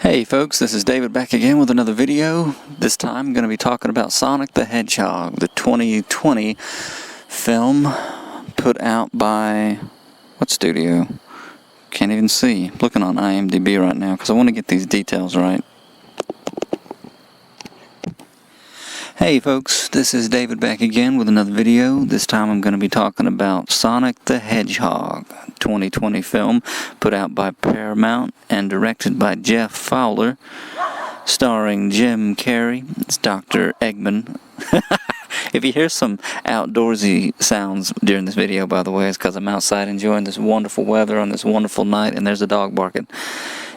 Hey folks, this is David back again with another video. This time I'm going to be talking about Sonic the Hedgehog, the 2020 film put out by, what studio? Can't even see. I'm looking on IMDb right now because I want to get these details right. Hey folks, this is David back again with another video. This time I'm going to be talking about Sonic the Hedgehog, 2020 film put out by Paramount and directed by Jeff Fowler, starring Jim Carrey. It's Dr. Eggman. If you hear some outdoorsy sounds during this video, by the way, it's because I'm outside enjoying this wonderful weather on this wonderful night, and there's a dog barking.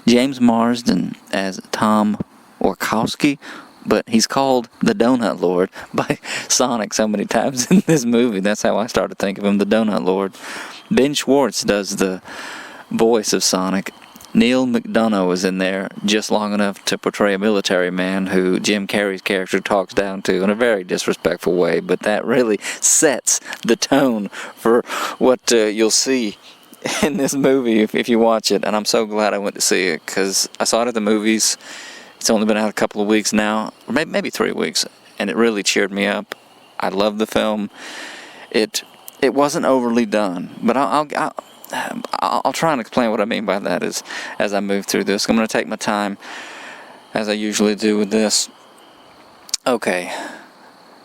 James Marsden as Tom Orkowski, but he's called the Donut Lord by Sonic so many times in this movie. That's how I started to think of him, the Donut Lord. Ben Schwartz does the voice of Sonic. Neil McDonough is in there just long enough to portray a military man who Jim Carrey's character talks down to in a very disrespectful way, but that really sets the tone for what you'll see in this movie if you watch it. And I'm so glad I went to see it because I saw it at the movies. It's only been out a couple of weeks now, or maybe 3 weeks, and it really cheered me up. I love the film. It wasn't overly done, but I'll try and explain what I mean by that as I move through this. I'm going to take my time, as I usually do with this. Okay,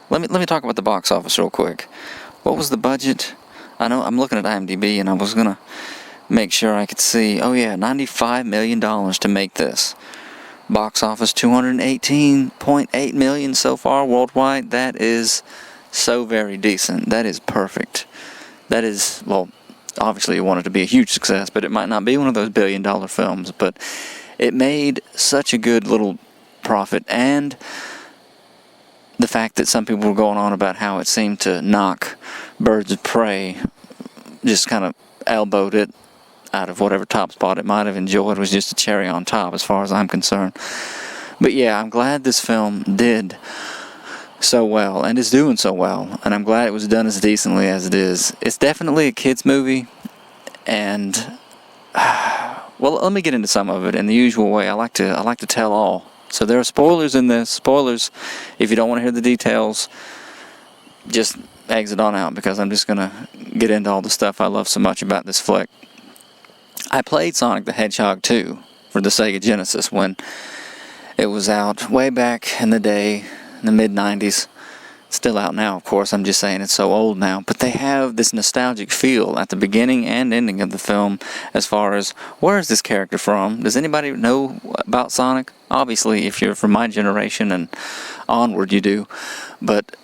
let me talk about the box office real quick. What was the budget? I know I'm looking at IMDb, and I was going to make sure I could see. Oh yeah, $95 million to make this. Box office $218.8 million so far worldwide. That is so very decent. That is perfect. That is, well, obviously you want it to be a huge success, but it might not be one of those billion-dollar films. But it made such a good little profit, and the fact that some people were going on about how it seemed to knock Birds of Prey, just kind of elbowed it out of whatever top spot it might have enjoyed, was just a cherry on top as far as I'm concerned. But yeah, I'm glad this film did so well and is doing so well, and I'm glad it was done as decently as it is. It's definitely a kids movie, and well, let me get into some of it in the usual way. I like to tell all. So there are spoilers in this. Spoilers, if you don't want to hear the details, just exit on out, because I'm just gonna get into all the stuff I love so much about this flick. I played Sonic the Hedgehog 2 for the Sega Genesis when it was out way back in the day, in the mid-90s. It's still out now, of course. I'm just saying it's so old now. But they have this nostalgic feel at the beginning and ending of the film as far as, where is this character from? Does anybody know about Sonic? Obviously, if you're from my generation and onward, you do. But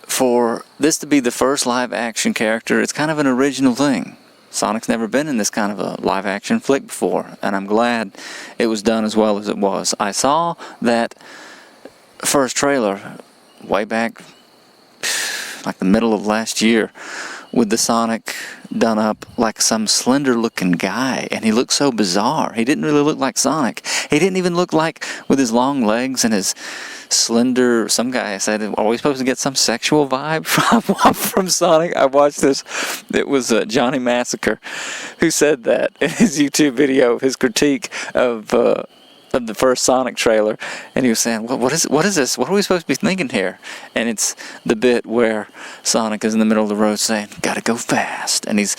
for this to be the first live-action character, it's kind of an original thing. Sonic's never been in this kind of a live-action flick before, and I'm glad it was done as well as it was. I saw that first trailer way back, like the middle of last year, with the Sonic done up like some slender-looking guy, and he looked so bizarre. He didn't really look like Sonic. He didn't even look like, with his long legs and his slender, some guy said, are we supposed to get some sexual vibe from Sonic? I watched this. It was Johnny Massacre who said that in his YouTube video, his critique of the first Sonic trailer, and he was saying, what is this? What are we supposed to be thinking here? And it's the bit where Sonic is in the middle of the road saying, gotta go fast, and he's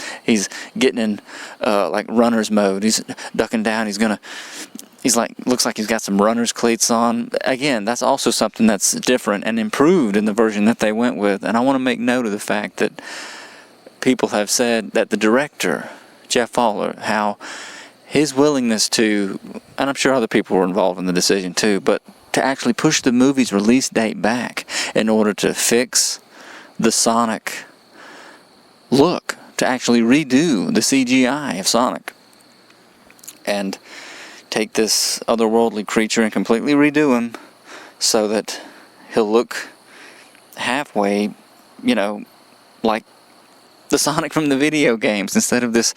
getting in like runner's mode. He's ducking down. He's like, looks like he's got some runner's cleats on. Again, that's also something that's different and improved in the version that they went with. And I want to make note of the fact that people have said that the director, Jeff Fowler, how his willingness to, and I'm sure other people were involved in the decision too, but to actually push the movie's release date back in order to fix the Sonic look, to actually redo the CGI of Sonic, and take this otherworldly creature and completely redo him so that he'll look halfway, like the Sonic from the video games, instead of this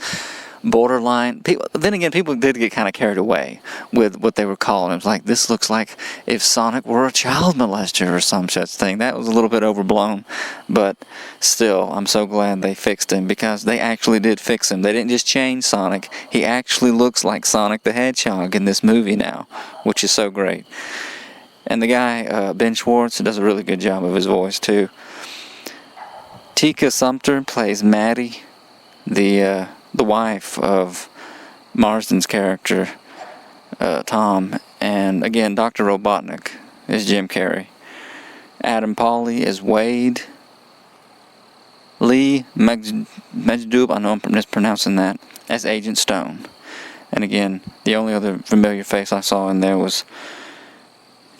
borderline. Then again, people did get kind of carried away with what they were calling. It was like, this looks like if Sonic were a child molester or some such thing. That was a little bit overblown, but still, I'm so glad they fixed him, because they actually did fix him. They didn't just change Sonic. He actually looks like Sonic the Hedgehog in this movie now, which is so great. And the guy, Ben Schwartz, does a really good job of his voice too. Tika Sumpter plays Maddie, the wife of Marsden's character, Tom. And again, Dr. Robotnik is Jim Carrey. Adam Pawley is Wade. Lee Majdoub, I know I'm mispronouncing that, as Agent Stone. And again, the only other familiar face I saw in there was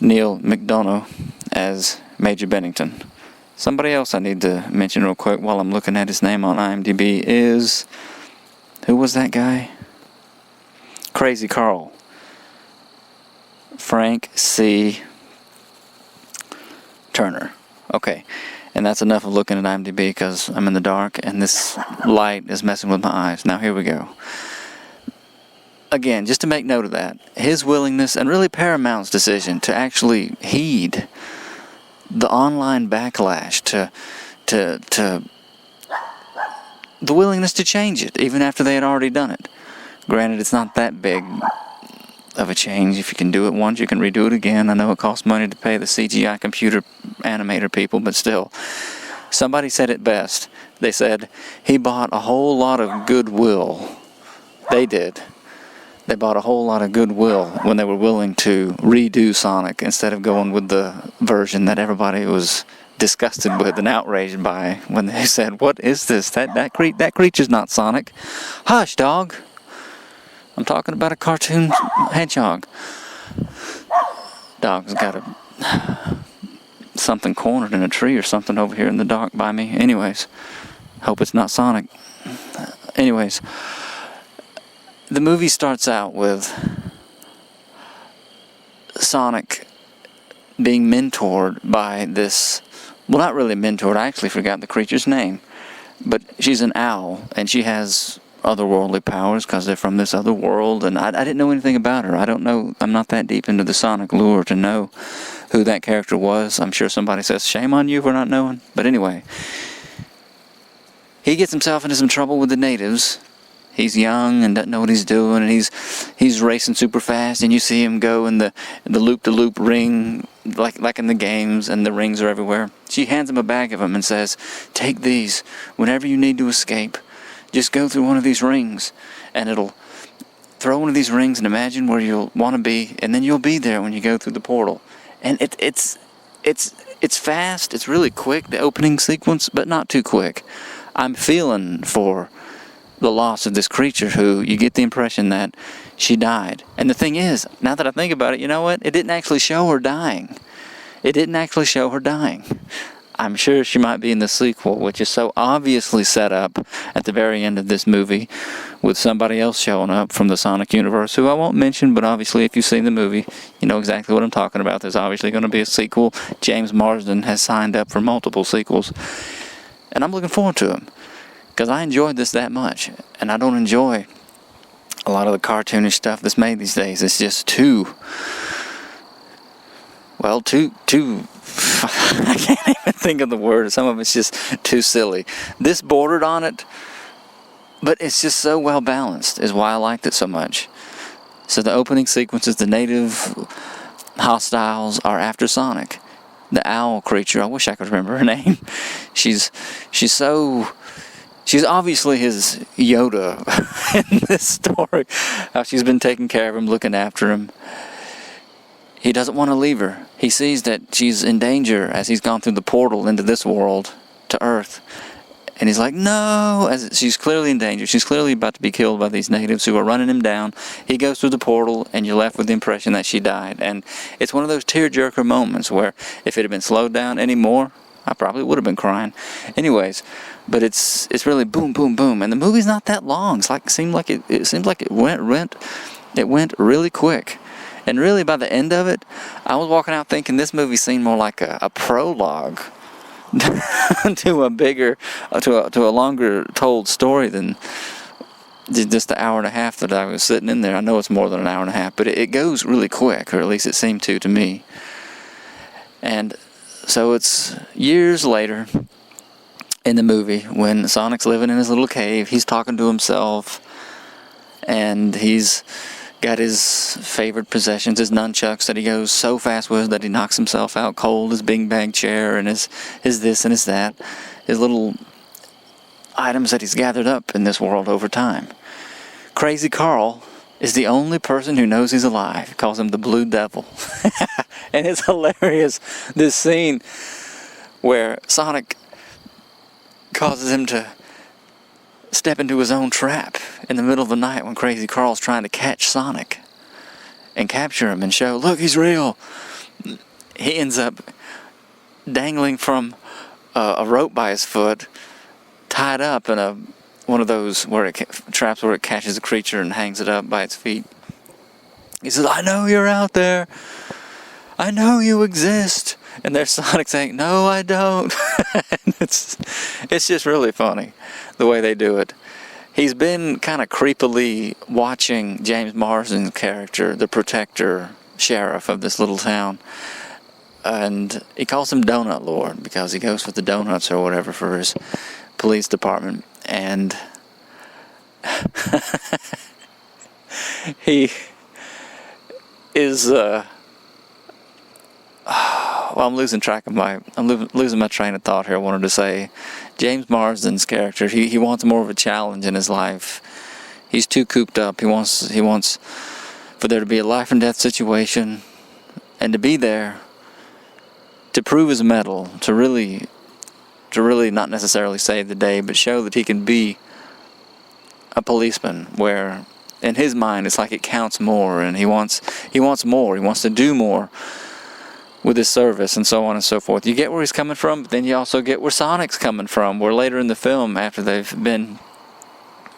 Neil McDonough as Major Bennington. Somebody else I need to mention real quick while I'm looking at his name on IMDb is... who was that guy? Crazy Carl. Frank C. Turner. Okay. And that's enough of looking at IMDb, because I'm in the dark and this light is messing with my eyes. Now here we go. Again, just to make note of that, his willingness, and really Paramount's decision to actually heed the online backlash, to the willingness to change it, even after they had already done it. Granted, it's not that big of a change. If you can do it once, you can redo it again. I know it costs money to pay the CGI computer animator people, but still. Somebody said it best. They said, he bought a whole lot of goodwill. They did. They bought a whole lot of goodwill when they were willing to redo Sonic instead of going with the version that everybody was disgusted with and outraged by when they said, what is this? That creature's not Sonic. Hush, dog. I'm talking about a cartoon hedgehog. Dog's got something cornered in a tree or something over here in the dark by me. Anyways, hope it's not Sonic. Anyways, the movie starts out with Sonic being mentored by this, well, not really mentored, I actually forgot the creature's name, but she's an owl, and she has otherworldly powers because they're from this other world, and I didn't know anything about her. I don't know, I'm not that deep into the Sonic lore to know who that character was. I'm sure somebody says, shame on you for not knowing, but anyway, he gets himself into some trouble with the natives. He's young and doesn't know what he's doing, and he's racing super fast, and you see him go in the loop-to-loop ring, like in the games, and the rings are everywhere. She hands him a bag of them and says, take these. Whenever you need to escape, just go through one of these rings, and it'll throw one of these rings and imagine where you'll want to be, and then you'll be there when you go through the portal. And it's fast, it's really quick, the opening sequence, but not too quick. I'm feeling for the loss of this creature, who you get the impression that she died. And the thing is, now that I think about it, you know what? It didn't actually show her dying. It didn't actually show her dying. I'm sure she might be in the sequel, which is so obviously set up at the very end of this movie with somebody else showing up from the Sonic universe, who I won't mention, but obviously if you've seen the movie, you know exactly what I'm talking about. There's obviously going to be a sequel. James Marsden has signed up for multiple sequels, and I'm looking forward to them, because I enjoyed this that much, and I don't enjoy a lot of the cartoonish stuff that's made these days. It's just too I can't even think of the word. Some of it's just too silly. This bordered on it, but it's just so well balanced, is why I liked it so much. So the opening sequences, the native hostiles are after Sonic. The owl creature, I wish I could remember her name. She's obviously his Yoda in this story. How she's been taking care of him, looking after him. He doesn't want to leave her. He sees that she's in danger as he's gone through the portal into this world to Earth. And he's like, no, as she's clearly in danger. She's clearly about to be killed by these natives who are running him down. He goes through the portal, and you're left with the impression that she died. And it's one of those tearjerker moments where if it had been slowed down any more, I probably would have been crying. Anyways, but it's really boom, boom, boom. And the movie's not that long. It seemed like it went really quick. And really, by the end of it, I was walking out thinking this movie seemed more like a prologue to a longer told story than just the hour and a half that I was sitting in there. I know it's more than an hour and a half, but it goes really quick, or at least it seemed to me. And so it's years later in the movie when Sonic's living in his little cave. He's talking to himself, and he's got his favorite possessions, his nunchucks that he goes so fast with that he knocks himself out cold, his bing bang chair, and his this and his that, his little items that he's gathered up in this world over time. Crazy Carl is the only person who knows he's alive. He calls him the Blue Devil. And it's hilarious, this scene where Sonic causes him to step into his own trap in the middle of the night when Crazy Carl's trying to catch Sonic and capture him and show, look, he's real. He ends up dangling from a rope by his foot, tied up in one of those traps where it catches a creature and hangs it up by its feet. He says, I know you're out there. I know you exist. And there's Sonic saying, no, I don't. And it's just really funny the way they do it. He's been kind of creepily watching James Marsden's character, the protector sheriff of this little town. And he calls him Donut Lord because he goes for the donuts or whatever for his police department. And he is I'm losing track of losing my train of thought here. I wanted to say James Marsden's character, he wants more of a challenge in his life. He's too cooped up. He wants for there to be a life and death situation, and to be there to prove his mettle, to really not necessarily save the day, but show that he can be a policeman, where in his mind it's like it counts more, and he wants more. He wants to do more with his service, and so on and so forth. You get where he's coming from, but then you also get where Sonic's coming from, where later in the film, after they've been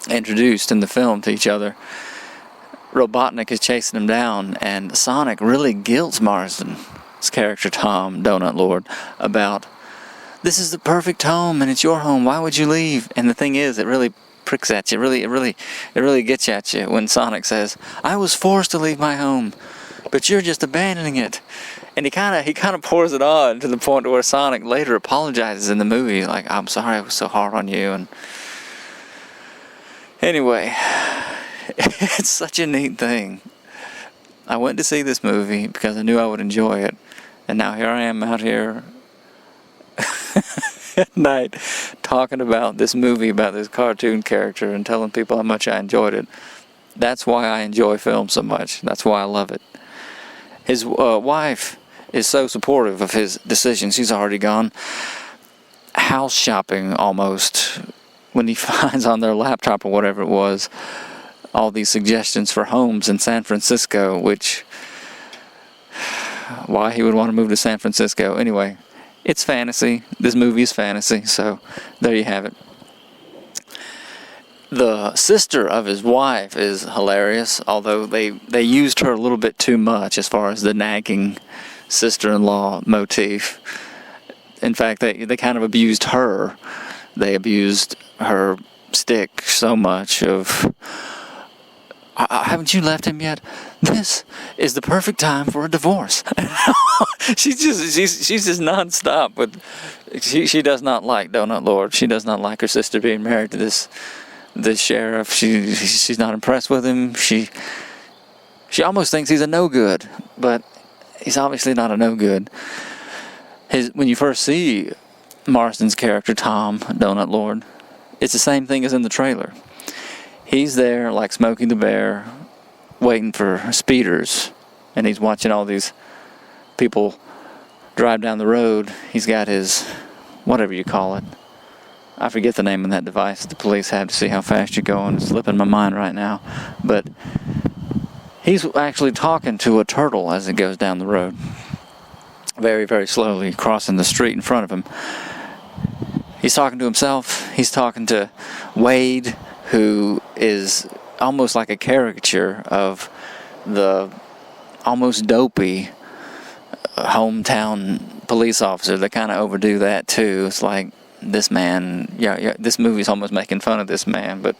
introduced in the film to each other, Robotnik is chasing him down, and Sonic really guilts Marsden's character, Tom, Donut Lord, about, this is the perfect home, and it's your home, why would you leave? And the thing is, it really pricks at you, it really gets at you when Sonic says, I was forced to leave my home, but you're just abandoning it. And he kind of pours it on to the point where Sonic later apologizes in the movie, like, I'm sorry I was so hard on you. And anyway, it's such a neat thing. I went to see this movie because I knew I would enjoy it, and now here I am out here at night talking about this movie, about this cartoon character, and telling people how much I enjoyed it. That's why I enjoy film so much. That's why I love it. His wife is so supportive of his decisions. He's already gone house shopping almost when he finds on their laptop or whatever it was all these suggestions for homes in San Francisco, which, why he would want to move to San Francisco. Anyway, it's fantasy. This movie is fantasy, so there you have it. The sister of his wife is hilarious, although they used her a little bit too much as far as the nagging sister-in-law motif. In fact, they kind of abused her. They abused her stick so much of, haven't you left him yet? This is the perfect time for a divorce. she's just nonstop. But she does not like Donut Lord. She does not like her sister being married to this sheriff. She's not impressed with him. She almost thinks he's a no good, but he's obviously not a no good. When you first see Marsden's character, Tom, Donut Lord, it's the same thing as in the trailer. He's there like Smokey the Bear, waiting for speeders, and he's watching all these people drive down the road. He's got his, whatever you call it, I forget the name of that device the police have to see how fast you're going. It's slipping my mind right now. But he's actually talking to a turtle as it goes down the road. Very, very slowly, crossing the street in front of him. He's talking to himself. He's talking to Wade, who is almost like a caricature of the almost dopey hometown police officer. They kind of overdo that too. It's like, this man, this movie's almost making fun of this man, but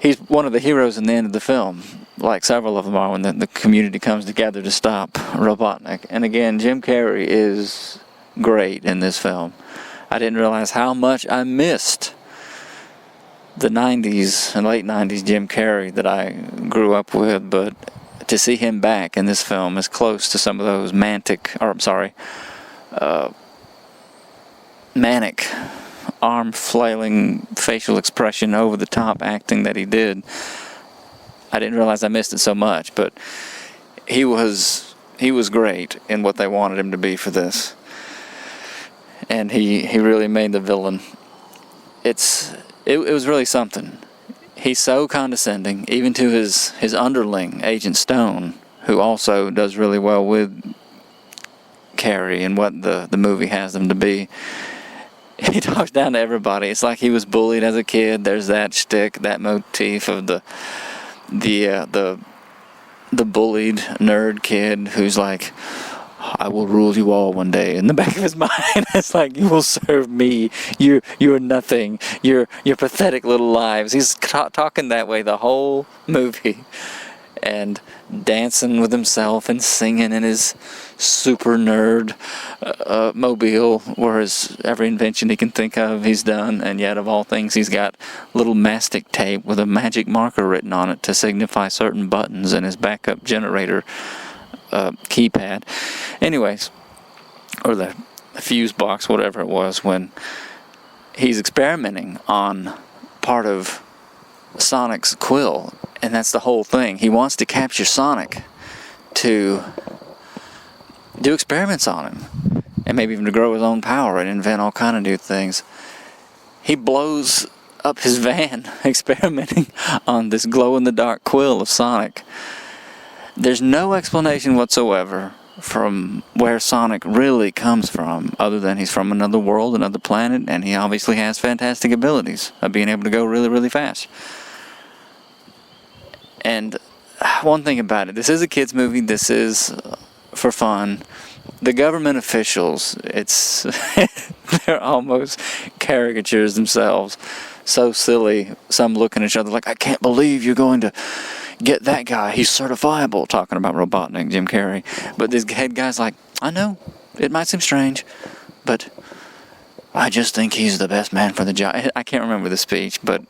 he's one of the heroes in the end of the film, like several of them are, when the community comes together to stop Robotnik. And again, Jim Carrey is great in this film. I didn't realize how much I missed the 90s and late 90s Jim Carrey that I grew up with, but to see him back in this film is close to some of those manic, arm flailing facial expression, over the top acting that he did. I didn't realize I missed it so much, but he was great in what they wanted him to be for this, and he really made the villain. It was really something. He's so condescending, even to his underling, Agent Stone, who also does really well with Carrey and what the movie has them to be. He talks down to everybody. It's like he was bullied as a kid. There's that shtick, that motif of the bullied nerd kid who's like, I will rule you all one day. In the back of his mind, it's like, you will serve me. You're nothing. You're pathetic little lives. He's talking that way the whole movie, and dancing with himself and singing in his super nerd mobile, whereas every invention he can think of he's done, and yet of all things he's got little mastic tape with a magic marker written on it to signify certain buttons in his backup generator keypad. Anyways, or the fuse box, whatever it was, when he's experimenting on part of Sonic's quill, and that's the whole thing. He wants to capture Sonic to do experiments on him, and maybe even to grow his own power and invent all kind of new things. He blows up his van experimenting on this glow-in-the-dark quill of Sonic. There's no explanation whatsoever from where Sonic really comes from, other than he's from another world, another planet, and he obviously has fantastic abilities of being able to go really, really fast. And one thing about it, this is a kids' movie, this is for fun. The government officials, they're almost caricatures themselves. So silly, some looking at each other like, I can't believe you're going to get that guy, he's certifiable, talking about Robotnik, Jim Carrey. But this head guy's like, I know, it might seem strange, but I just think he's the best man for the job. I can't remember the speech, but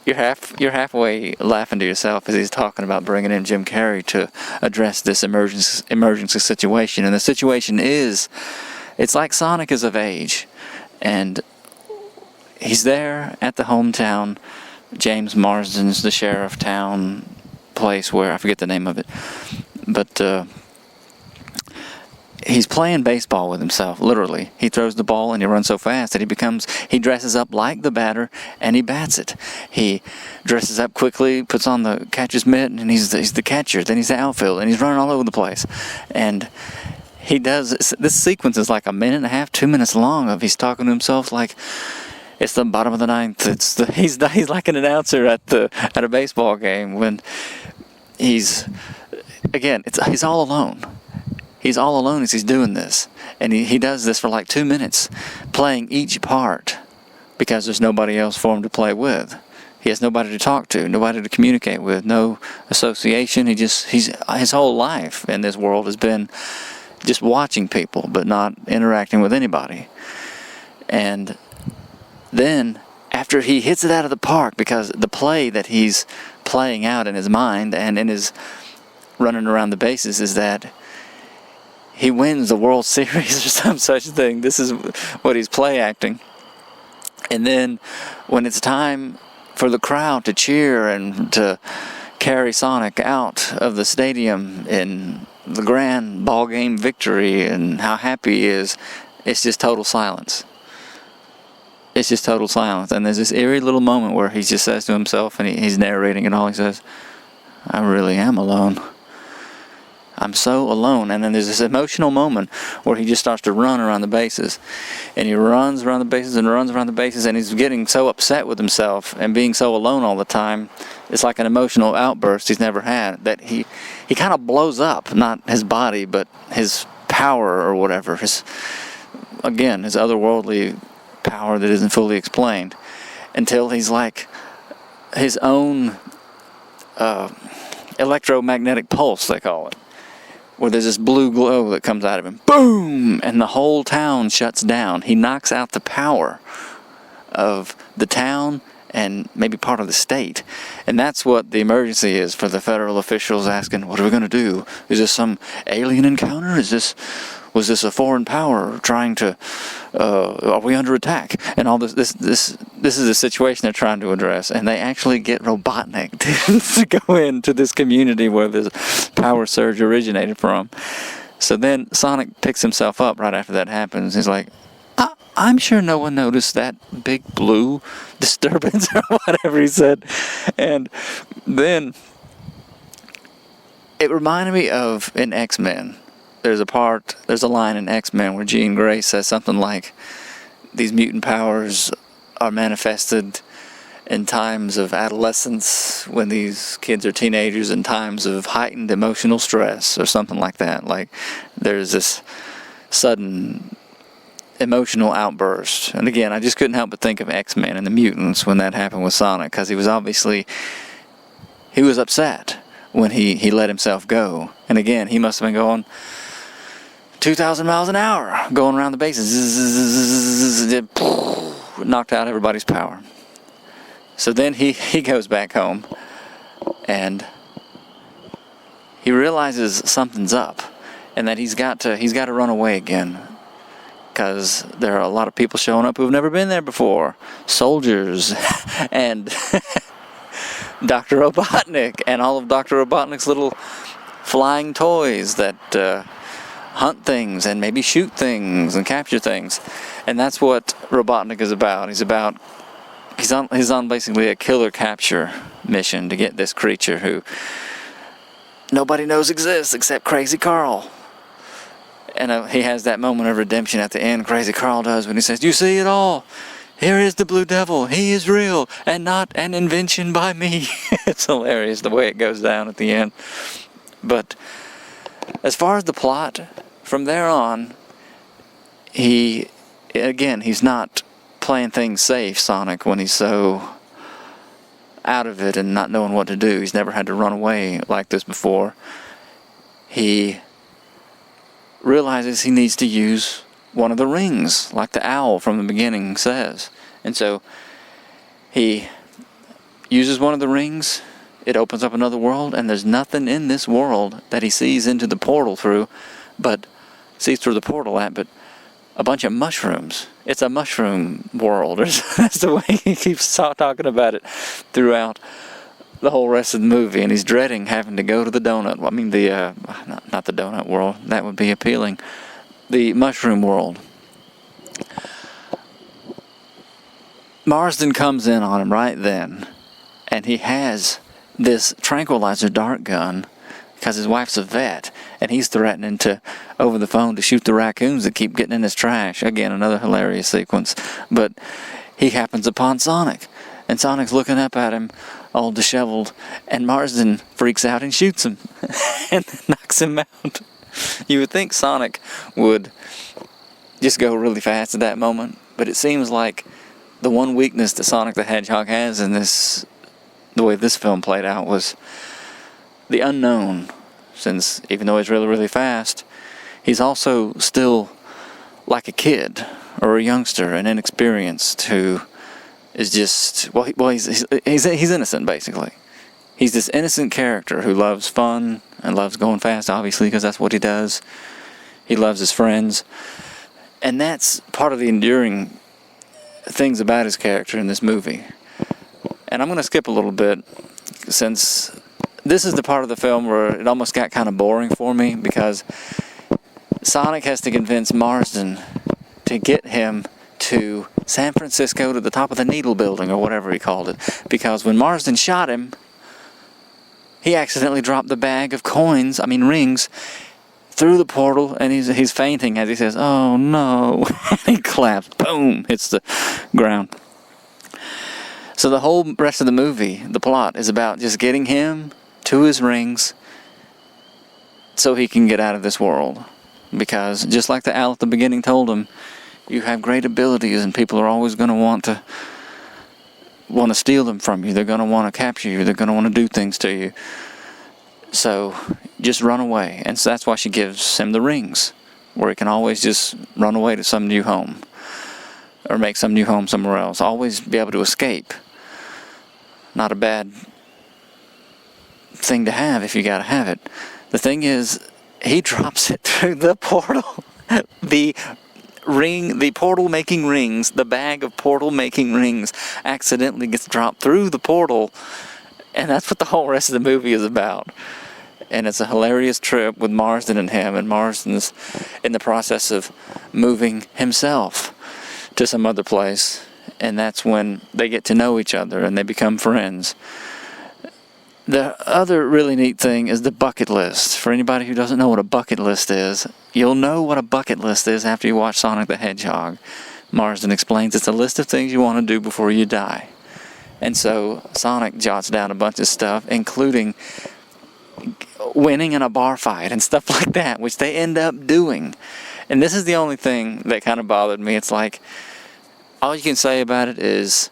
you're halfway laughing to yourself as he's talking about bringing in Jim Carrey to address this emergency situation. And the situation is, it's like Sonic is of age, and he's there at the hometown, James Marsden's, the sheriff town place where, I forget the name of it, but he's playing baseball with himself, literally. He throws the ball and he runs so fast that he dresses up like the batter and he bats it. He dresses up quickly, puts on the catcher's mitt, and he's the catcher, then he's the outfield, and he's running all over the place. And he does, this sequence is like a minute and a half, 2 minutes long, of he's talking to himself like, it's the bottom of the ninth. He's like an announcer at a baseball game when he's all alone. He's all alone as he's doing this, and he does this for like 2 minutes, playing each part because there's nobody else for him to play with. He has nobody to talk to, nobody to communicate with, no association. His whole life in this world has been just watching people, but not interacting with anybody. And then, after he hits it out of the park, because the play that he's playing out in his mind and in his running around the bases is that he wins the World Series or some such thing. This is what he's play acting. And then, when it's time for the crowd to cheer and to carry Sonic out of the stadium in the grand ball game victory and how happy he is, it's just total silence. It's just total silence. And there's this eerie little moment where he just says to himself, and he's narrating it all, he says, I really am alone. I'm so alone. And then there's this emotional moment where he just starts to run around the bases. And he runs around the bases and runs around the bases, and he's getting so upset with himself and being so alone all the time. It's like an emotional outburst he's never had, that he kind of blows up, not his body, but his power or whatever. His otherworldly power that isn't fully explained, until he's like his own electromagnetic pulse, they call it, where there's this blue glow that comes out of him. Boom! And the whole town shuts down. He knocks out the power of the town and maybe part of the state. And that's what the emergency is for the federal officials, asking, what are we going to do? Is this some alien encounter? Was this a foreign power trying to, are we under attack? And all this is a situation they're trying to address. And they actually get Robotnik to go into this community where this power surge originated from. So then Sonic picks himself up right after that happens. He's like, I'm sure no one noticed that big blue disturbance or whatever he said. And then it reminded me of in X-Men. There's a line in X-Men where Jean Grey says something like, these mutant powers are manifested in times of adolescence, when these kids are teenagers, in times of heightened emotional stress, or something like that. Like, there's this sudden emotional outburst. And again, I just couldn't help but think of X-Men and the mutants when that happened with Sonic, because he was upset when he let himself go. And again, he must have been going 2,000 miles an hour, going around the bases, knocked out everybody's power. So then he goes back home, and he realizes something's up, and that he's got to run away again, because there are a lot of people showing up who've never been there before, soldiers, and Dr. Robotnik, and all of Dr. Robotnik's little flying toys that hunt things and maybe shoot things and capture things. And that's what Robotnik is about. He's on basically a killer capture mission to get this creature who nobody knows exists except Crazy Carl. And he has that moment of redemption at the end, Crazy Carl does, when he says, "You see it all. Here is the Blue Devil. He is real and not an invention by me." It's hilarious the way it goes down at the end. But as far as the plot, from there on, he's not playing things safe, Sonic, when he's so out of it and not knowing what to do. He's never had to run away like this before. He realizes he needs to use one of the rings, like the owl from the beginning says. And so he uses one of the rings. It opens up another world, and there's nothing in this world that he sees into the portal through, but a bunch of mushrooms. It's a mushroom world. That's the way he keeps talking about it throughout the whole rest of the movie, and he's dreading having to go to the donut. I mean, not the donut world. That would be appealing. The mushroom world. Marsden comes in on him right then, and he has this tranquilizer dart gun because his wife's a vet, and he's threatening over the phone to shoot the raccoons that keep getting in his trash. Again, another hilarious sequence. But he happens upon Sonic, and Sonic's looking up at him, all disheveled, and Marsden freaks out and shoots him and knocks him out. You would think Sonic would just go really fast at that moment, but it seems like the one weakness that Sonic the Hedgehog has in the way this film played out, was the unknown. Since even though he's really, really fast, he's also still like a kid or a youngster, an inexperienced who is just, he's innocent, basically. He's this innocent character who loves fun and loves going fast, obviously, because that's what he does. He loves his friends. And that's part of the enduring things about his character in this movie. And I'm going to skip a little bit, since this is the part of the film where it almost got kind of boring for me, because Sonic has to convince Marsden to get him to San Francisco, to the top of the Needle Building, or whatever he called it. Because when Marsden shot him, he accidentally dropped the bag of rings, through the portal, and he's fainting as he says, "Oh no." He collapsed. Boom! Hits the ground. So the whole rest of the movie, the plot, is about just getting him to his rings so he can get out of this world. Because just like the owl at the beginning told him, you have great abilities and people are always going to want to want to steal them from you. They're going to want to capture you. They're going to want to do things to you. So just run away. And so that's why she gives him the rings, where he can always just run away to some new home, or make some new home somewhere else. Always be able to escape. Not a bad thing to have if you got to have it. The thing is, he drops it through the portal. The portal making rings, the bag of portal making rings accidentally gets dropped through the portal, and that's what the whole rest of the movie is about. And it's a hilarious trip with Marsden and him, and Marsden's in the process of moving himself to some other place, and that's when they get to know each other and they become friends. The other really neat thing is the bucket list. For anybody who doesn't know what a bucket list is, you'll know what a bucket list is after you watch Sonic the Hedgehog. Marsden explains it's a list of things you want to do before you die. And so Sonic jots down a bunch of stuff, including winning in a bar fight and stuff like that, which they end up doing. And this is the only thing that kind of bothered me. It's like, all you can say about it is,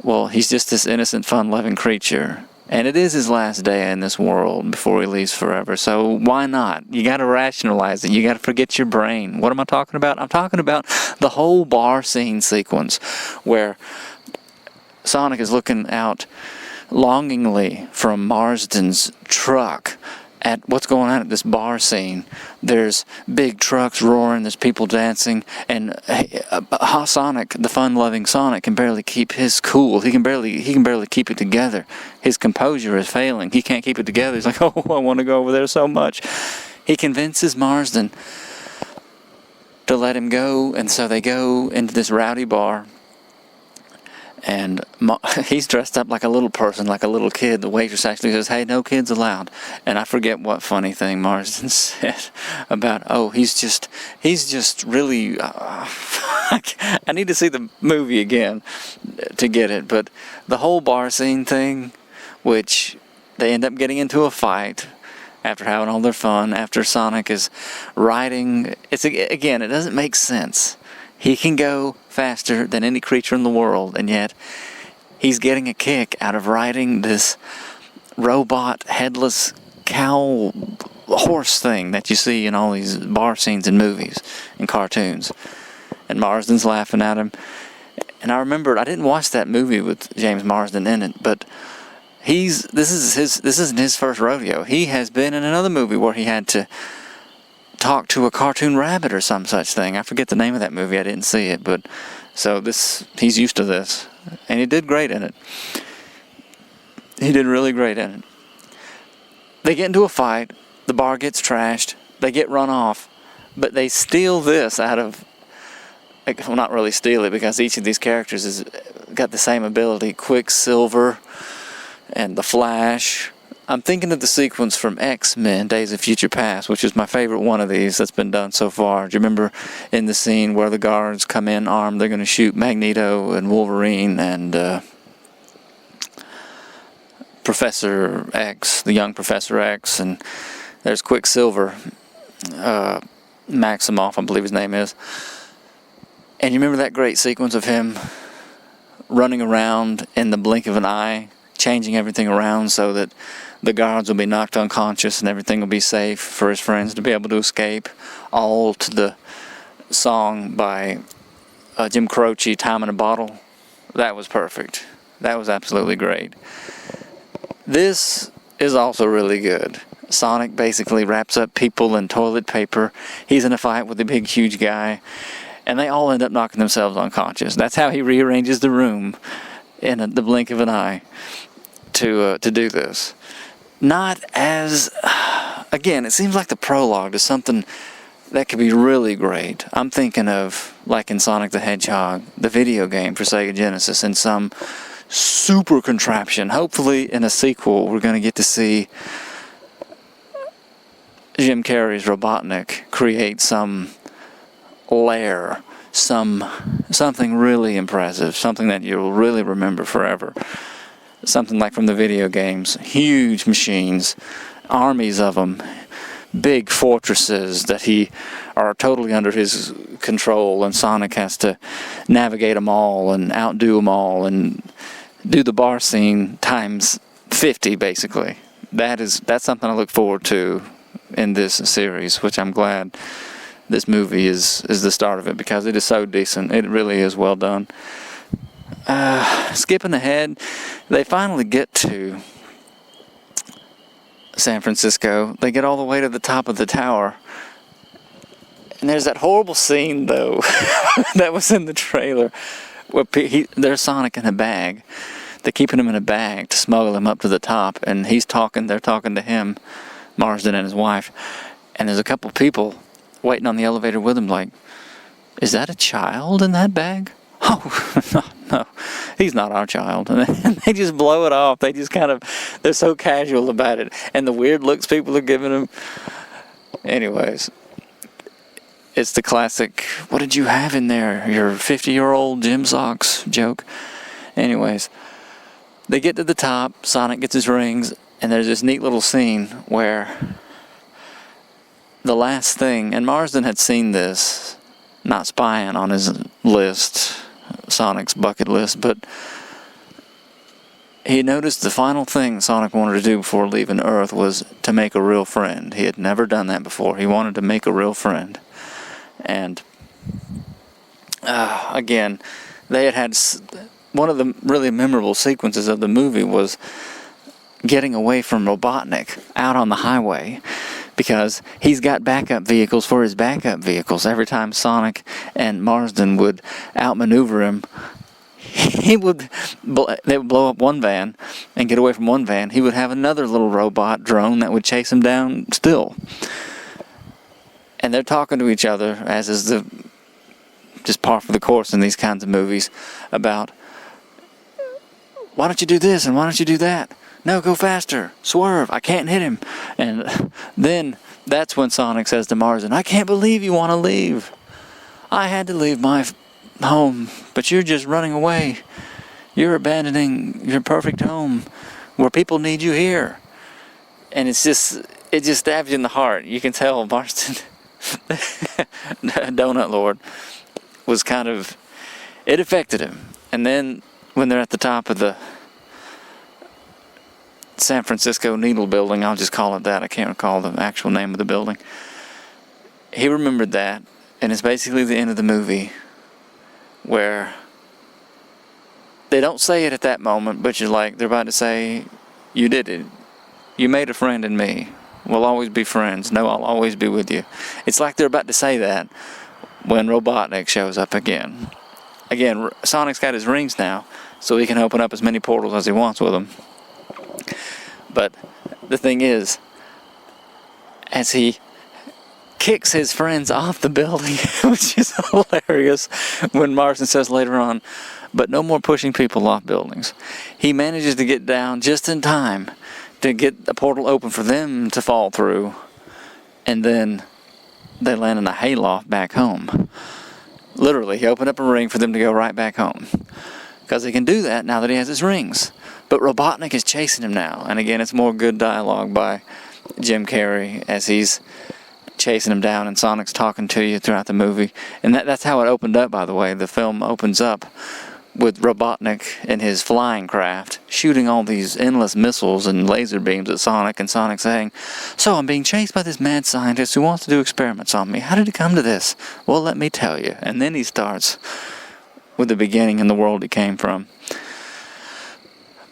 well, he's just this innocent, fun-loving creature. And it is his last day in this world before he leaves forever. So why not? You got to rationalize it. You got to forget your brain. What am I talking about? I'm talking about the whole bar scene sequence where Sonic is looking out longingly from Marsden's truck at what's going on at this bar scene. There's big trucks roaring, there's people dancing, and Sonic, the fun-loving Sonic, can barely keep his cool. He can barely keep it together. His composure is failing. He can't keep it together. He's like, oh, I want to go over there so much. He convinces Marsden to let him go, and so they go into this rowdy bar. And he's dressed up like a little person, like a little kid. The waitress actually says, hey, no kids allowed. And I forget what funny thing Marsden said about, oh, he's just really, I need to see the movie again to get it. But the whole bar scene thing, which they end up getting into a fight after having all their fun, after Sonic is riding, again, it doesn't make sense. He can go faster than any creature in the world, and yet he's getting a kick out of riding this robot headless cow horse thing that you see in all these bar scenes in movies and cartoons. And Marsden's laughing at him. And I remembered, I didn't watch that movie with James Marsden in it, but this isn't his first rodeo. He has been in another movie where he had to talk to a cartoon rabbit or some such thing. I forget the name of that movie. I didn't see it, but so he's used to this, and he did great in it. He did really great in it. They get into a fight. The bar gets trashed. They get run off, but they steal this out of. Well, not really steal it, because each of these characters has got the same ability. Quicksilver and the Flash. I'm thinking of the sequence from X-Men, Days of Future Past, which is my favorite one of these that's been done so far. Do you remember in the scene where the guards come in armed? They're going to shoot Magneto and Wolverine and Professor X, the young Professor X, and there's Quicksilver, Maximoff, I believe his name is. And you remember that great sequence of him running around in the blink of an eye, changing everything around so that the guards will be knocked unconscious and everything will be safe for his friends to be able to escape, all to the song by Jim Croce, Time in a Bottle. That was perfect. That was absolutely great. This is also really good. Sonic basically wraps up people in toilet paper. He's in a fight with a big, huge guy, and they all end up knocking themselves unconscious. That's how he rearranges the room in the blink of an eye to do this. Not as, again, it seems like the prologue to something that could be really great. I'm thinking of, like in Sonic the Hedgehog, the video game for Sega Genesis, in some super contraption. Hopefully in a sequel we're going to get to see Jim Carrey's Robotnik create some lair, something really impressive, something that you'll really remember forever. Something like from the video games. Huge machines, armies of them, big fortresses that are totally under his control, and Sonic has to navigate them all and outdo them all and do the bar scene times 50, basically. That's something I look forward to in this series, which I'm glad this movie is the start of it, because it is so decent. It really is well done. Skipping ahead, they finally get to San Francisco. They get all the way to the top of the tower. And there's that horrible scene, though, that was in the trailer, where there's Sonic in a bag. They're keeping him in a bag to smuggle him up to the top, and they're talking to him, Marsden and his wife, and there's a couple people waiting on the elevator with him, like, is that a child in that bag? Oh, no, he's not our child. And they just blow it off. They just they're so casual about it, and the weird looks people are giving him. Anyways, it's the classic, what did you have in there? Your 50-year-old gym socks joke. Anyways, they get to the top, Sonic gets his rings, and there's this neat little scene where the last thing, and Marsden had seen this, not spying on his list, Sonic's bucket list, but he noticed the final thing Sonic wanted to do before leaving Earth was to make a real friend. He had never done that before. He wanted to make a real friend. And again, they had one of the really memorable sequences of the movie was getting away from Robotnik out on the highway, because he's got backup vehicles for his backup vehicles. Every time Sonic and Marsden would outmaneuver him, they would blow up one van and get away from one van. He would have another little robot drone that would chase him down still. And they're talking to each other, as is just par for the course in these kinds of movies, about, why don't you do this and why don't you do that? No, go faster. Swerve. I can't hit him. And then that's when Sonic says to Marsden, I can't believe you want to leave. I had to leave my home, but you're just running away. You're abandoning your perfect home where people need you here. And it just stabs you in the heart. You can tell Marsden, Donut Lord, was it affected him. And then when they're at the top of the San Francisco Needle Building, I'll just call it that, I can't recall the actual name of the building, he remembered that, and it's basically the end of the movie, where they don't say it at that moment, but you're like, they're about to say, you did it, you made a friend in me, we'll always be friends, no, I'll always be with you. It's like they're about to say that when Robotnik shows up again. Sonic's got his rings now, so he can open up as many portals as he wants with them. But the thing is, as he kicks his friends off the building, which is hilarious, when Marsden says later on, but no more pushing people off buildings. He manages to get down just in time to get a portal open for them to fall through, and then they land in a hayloft back home. Literally, he opened up a ring for them to go right back home, because he can do that now that he has his rings. But Robotnik is chasing him now, and again, it's more good dialogue by Jim Carrey as he's chasing him down, and Sonic's talking to you throughout the movie. And that's how it opened up, by the way. The film opens up with Robotnik in his flying craft shooting all these endless missiles and laser beams at Sonic, and Sonic saying, so I'm being chased by this mad scientist who wants to do experiments on me. How did it come to this? Well, let me tell you. And then he starts with the beginning and the world he came from.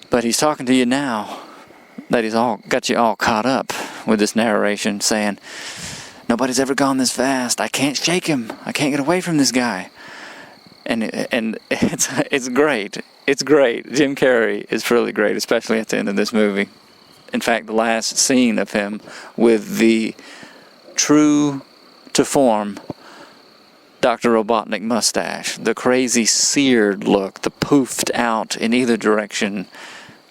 But he's talking to you now that he's got you all caught up with this narration, saying, nobody's ever gone this fast. I can't shake him. I can't get away from this guy. And it's great. It's great. Jim Carrey is really great, especially at the end of this movie. In fact, the last scene of him with the true to form Dr. Robotnik mustache, the crazy seared look, the poofed out in either direction,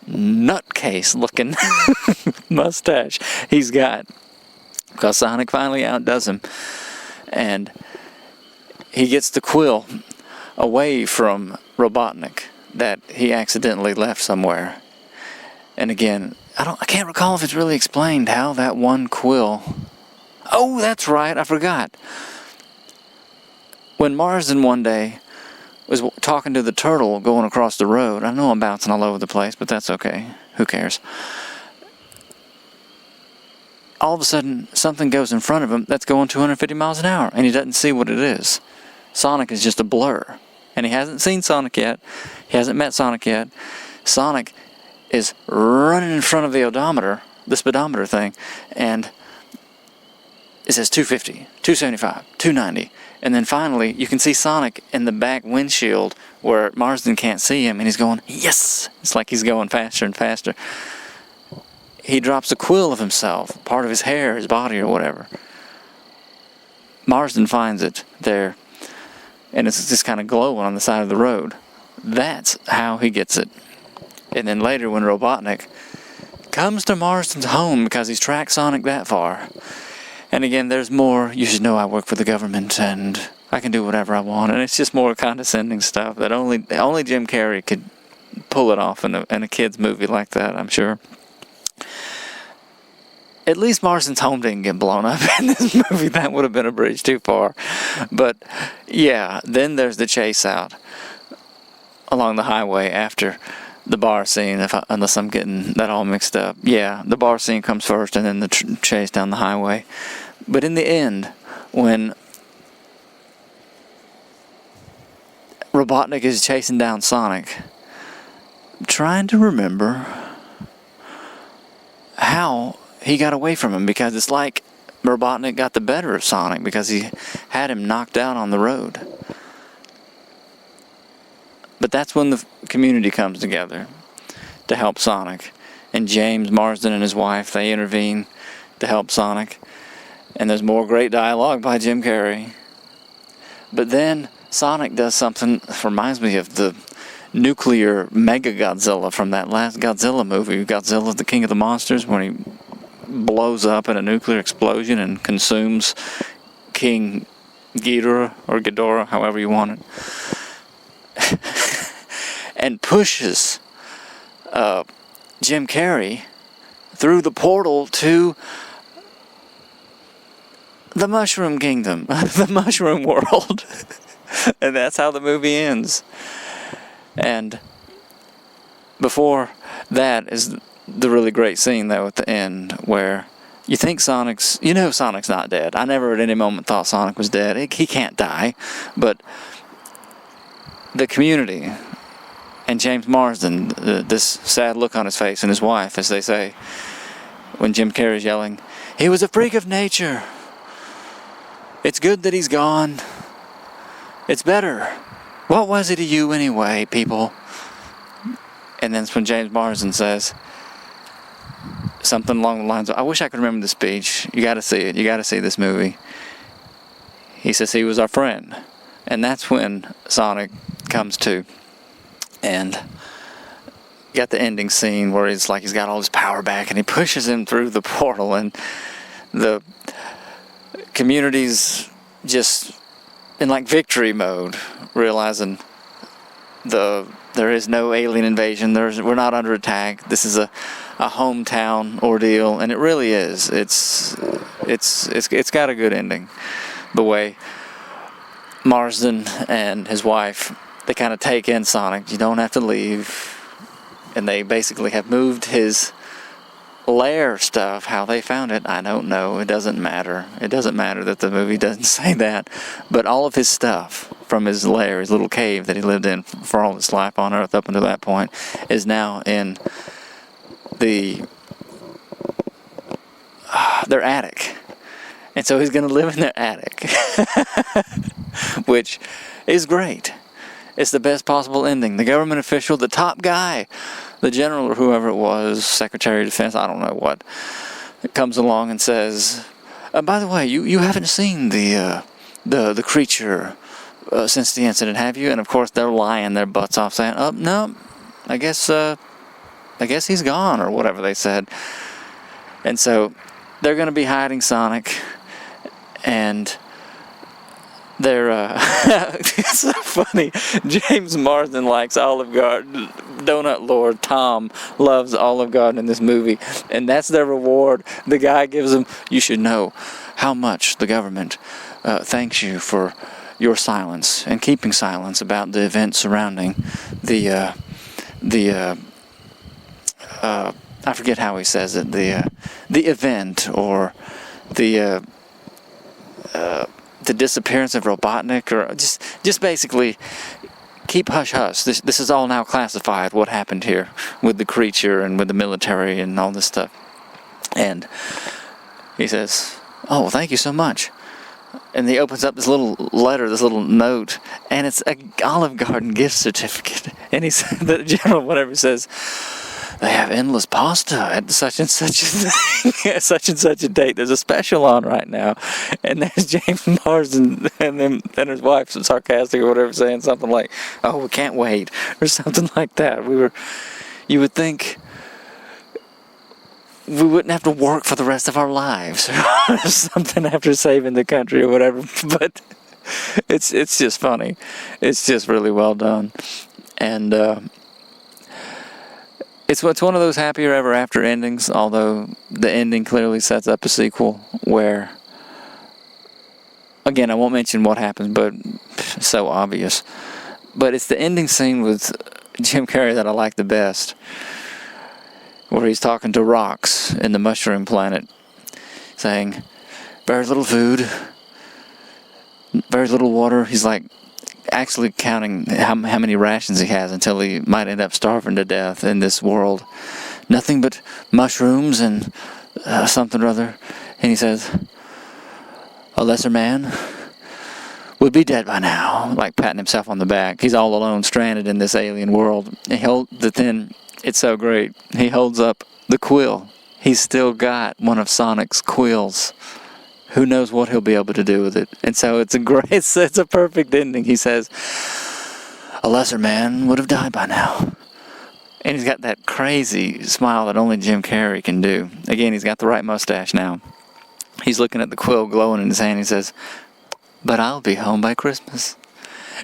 nutcase looking mustache he's got, because Sonic finally outdoes him, and he gets the quill away from Robotnik that he accidentally left somewhere. And again, I can't recall if it's really explained how that one quill. Oh, that's right, I forgot. When Marsden one day was talking to the turtle going across the road. I know I'm bouncing all over the place, but that's okay. Who cares? All of a sudden, something goes in front of him that's going 250 miles an hour, and he doesn't see what it is. Sonic is just a blur. And he hasn't seen Sonic yet. He hasn't met Sonic yet. Sonic is running in front of the odometer, the speedometer thing, and it says 250, 275, 290. And then finally, you can see Sonic in the back windshield where Marsden can't see him, and he's going, yes! It's like he's going faster and faster. He drops a quill of himself, part of his hair, his body, or whatever. Marsden finds it there, and it's just kind of glowing on the side of the road. That's how he gets it. And then later, when Robotnik comes to Marsden's home because he's tracked Sonic that far, and again, there's more, you should know I work for the government, and I can do whatever I want, and it's just more condescending stuff that only Jim Carrey could pull it off in a kid's movie like that, I'm sure. At least Marsden's home didn't get blown up in this movie. That would have been a bridge too far. But, yeah, then there's the chase out along the highway after the bar scene, unless I'm getting that all mixed up. Yeah, the bar scene comes first and then the chase down the highway. But in the end, when Robotnik is chasing down Sonic, I'm trying to remember how he got away from him, because it's like Robotnik got the better of Sonic because he had him knocked out on the road. But that's when the community comes together to help Sonic. And James Marsden and his wife, they intervene to help Sonic. And there's more great dialogue by Jim Carrey. But then Sonic does something that reminds me of the nuclear Mega Godzilla from that last Godzilla movie, Godzilla the King of the Monsters, when he blows up in a nuclear explosion and consumes King Ghidorah, or Ghidorah, however you want it, and pushes Jim Carrey through the portal to the Mushroom Kingdom, the Mushroom World. And that's how the movie ends. And before that is the really great scene, though, at the end, where you think Sonic's not dead. I never at any moment thought Sonic was dead. He can't die. But the community and James Marsden, this sad look on his face, and his wife, as they say, when Jim Carrey's yelling, "He was a freak of nature. It's good that he's gone. It's better. What was he to you anyway, people?" And then it's when James Marsden says something along the lines of, I wish I could remember the speech. You got to see it. You got to see this movie. He says he was our friend. And that's when Sonic comes to. And you got the ending scene where it's like he's got all his power back and he pushes him through the portal, and the community's just in like victory mode, realizing there is no alien invasion. We're not under attack. This is a hometown ordeal, and it really is. It's got a good ending. The way Marsden and his wife, they kind of take in Sonic. You don't have to leave, and they basically have moved his lair stuff. How they found it, I don't know. It doesn't matter. It doesn't matter that the movie doesn't say that. But all of his stuff from his lair, his little cave that he lived in for all his life on Earth up until that point, is now in their attic. And so he's going to live in their attic, which is great. It's the best possible ending. The government official, the top guy, the general or whoever it was, Secretary of Defense, I don't know what, comes along and says, by the way, you haven't seen the creature since the incident, have you? And of course they're lying their butts off, saying, "Oh no, I guess he's gone," or whatever they said. And so they're going to be hiding Sonic, and they're it's so funny. James Marsden likes Olive Garden. Donut Lord Tom loves Olive Garden in this movie, and that's their reward. The guy gives them, "You should know how much the government thanks you for your silence and keeping silence about the events surrounding the I forget how he says it, the event, or the disappearance of Robotnik, or just basically keep hush hush. This is all now classified, what happened here with the creature and with the military and all this stuff. And he says, "Oh, thank you so much." And he opens up this little letter, this little note, and it's a Olive Garden gift certificate. And he said, the general, whatever, says, "They have endless pasta at such and such a thing, such and such a date. There's a special on right now." And there's James Marsden and his wife, sarcastic or whatever, saying something like, "Oh, we can't wait," or something like that. You would think we wouldn't have to work for the rest of our lives or something after saving the country or whatever. But it's just funny. It's just really well done. And it's one of those happier ever after endings, although the ending clearly sets up a sequel where, again, I won't mention what happens, but it's so obvious. But it's the ending scene with Jim Carrey that I like the best, where he's talking to rocks in the mushroom planet, saying, very little food, very little water. He's like actually counting how many rations he has until he might end up starving to death in this world. Nothing but mushrooms and something or other. And he says, "A lesser man would be dead by now," like patting himself on the back. He's all alone, stranded in this alien world. It's so great. He holds up the quill. He's still got one of Sonic's quills. Who knows what he'll be able to do with it? And so it's a perfect ending. He says, "A lesser man would have died by now." And he's got that crazy smile that only Jim Carrey can do. Again, he's got the right mustache now. He's looking at the quill glowing in his hand. He says, "But I'll be home by Christmas."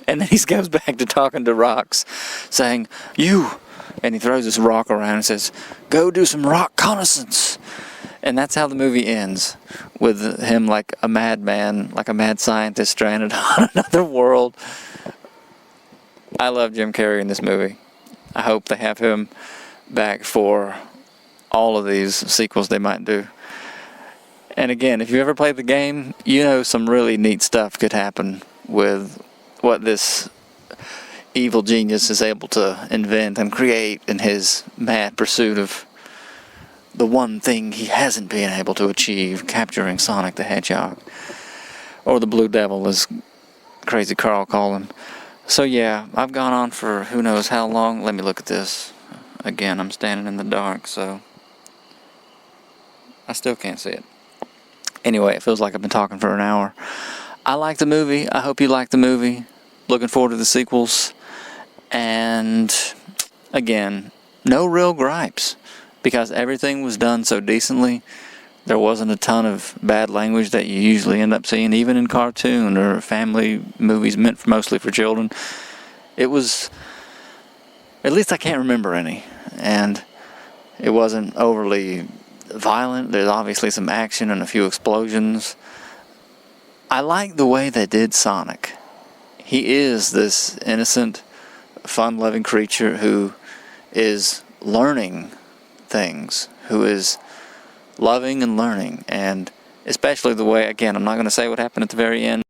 And then he goes back to talking to rocks, saying, "You," and he throws this rock around and says, "Go do some rock reconnaissance." And that's how the movie ends, with him like a madman, like a mad scientist stranded on another world. I love Jim Carrey in this movie. I hope they have him back for all of these sequels they might do. And again, if you ever played the game, you know some really neat stuff could happen with what this evil genius is able to invent and create in his mad pursuit of the one thing he hasn't been able to achieve, capturing Sonic the Hedgehog. Or the Blue Devil, as Crazy Carl called him. So yeah, I've gone on for who knows how long. Let me look at this. Again, I'm standing in the dark, so I still can't see it. Anyway, it feels like I've been talking for an hour. I like the movie. I hope you like the movie. Looking forward to the sequels. And again, no real gripes, because everything was done so decently. There wasn't a ton of bad language that you usually end up seeing, even in cartoon or family movies meant mostly for children. It was, at least I can't remember any. And it wasn't overly violent. There's obviously some action and a few explosions. I like the way they did Sonic. He is this innocent, fun-loving creature who is learning things, who is loving and learning, and especially the way, again, I'm not going to say what happened at the very end.